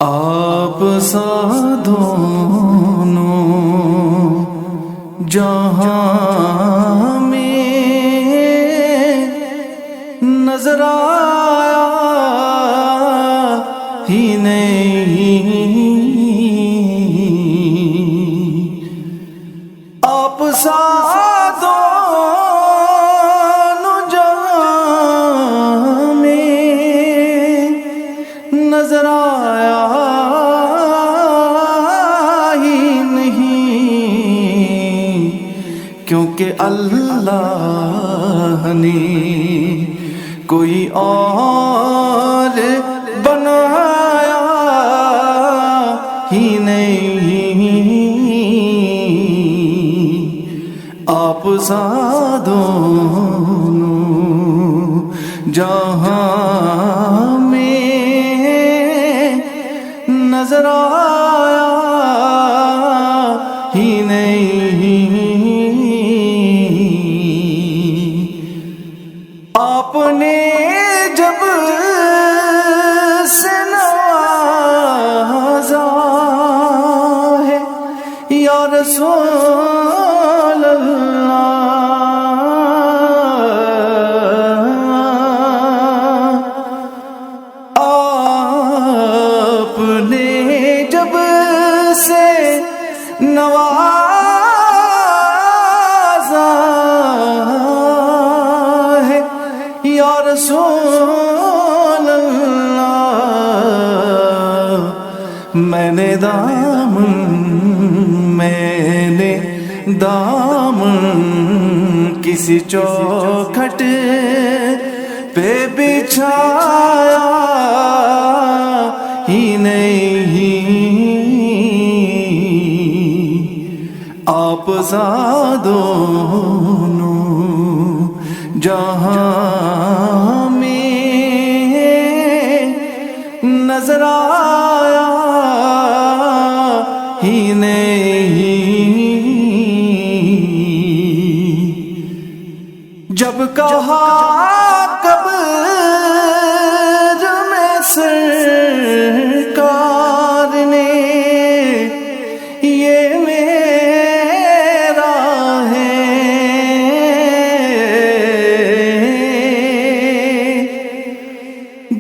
آپ سا دونوں جہاں میں نظر آیا ہی نہیں، آپ سا دونوں جہاں میں نظر آیا کیونکہ اللہ نے کوئی اور بنایا ہی نہیں، آپ سا دونوں جہاں میں نظر آیا ہی نہیں، آپ نے جب سے نوازا ہے یا رسول اللہ، آپ نے جب سے نوازا یا رسول اللہ، میں نے دامن کسی چوکھٹ پہ بچھایا ہی نہیں، آپ سا دونوں جہاں میں نظر آیا ہی نہیں، جب کہا قبر میں سرکار نے یہ میرا ہے،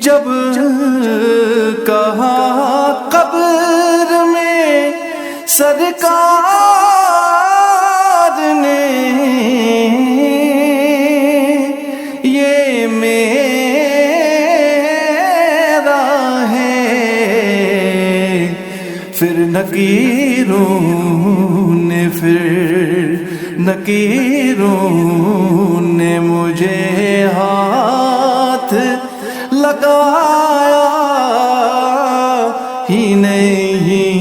جب کہا قبر میں سرکار نے یہ میرا ہے، پھر نکیروں نے مجھے ہاتھ لگایا ہی نہیں،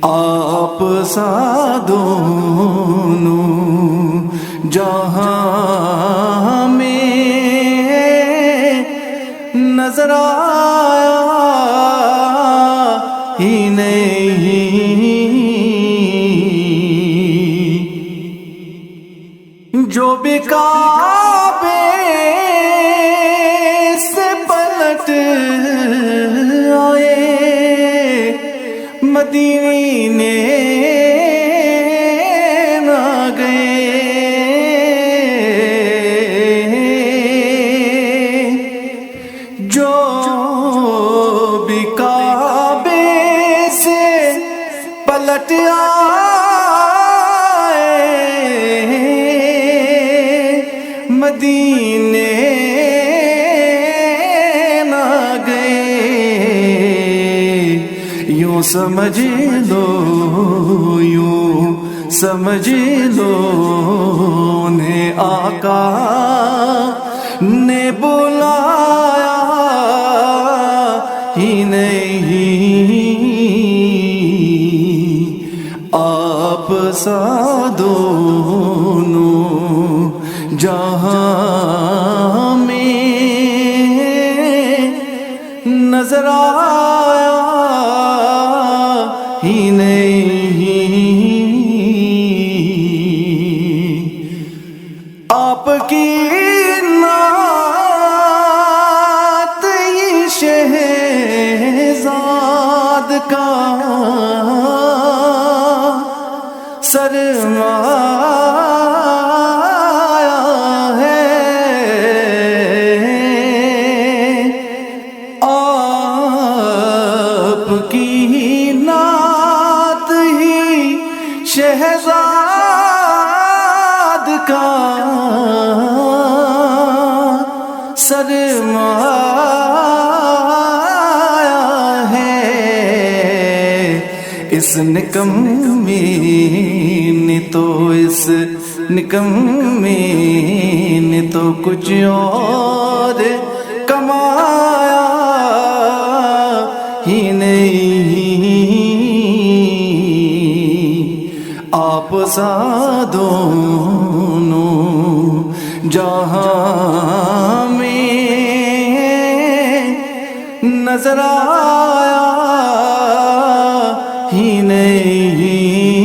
آپ سا دونوں جہاں میں نظر آیا ہی نہیں، جو بھی کعبے سے پلٹ آئے مدینے نہ گئے، جو بھی کعبے سے پلٹ مدینے نہ گئے، یوں سمجھ لو انہیں آقا نے بلایا ہی نہیں، آپ سا دونوں جہاں میں نظر آیا ہی نہیں، آپ کی نعت کا سرمایہ ہے، آپ کی نعت ہی شہزاد کا سرمایہ ہے۔ اس نکمی نے تو کچھ اور کمایا ہی نہیں، آپ سا دونوں جہاں میں نظر آیا ہی نہیں۔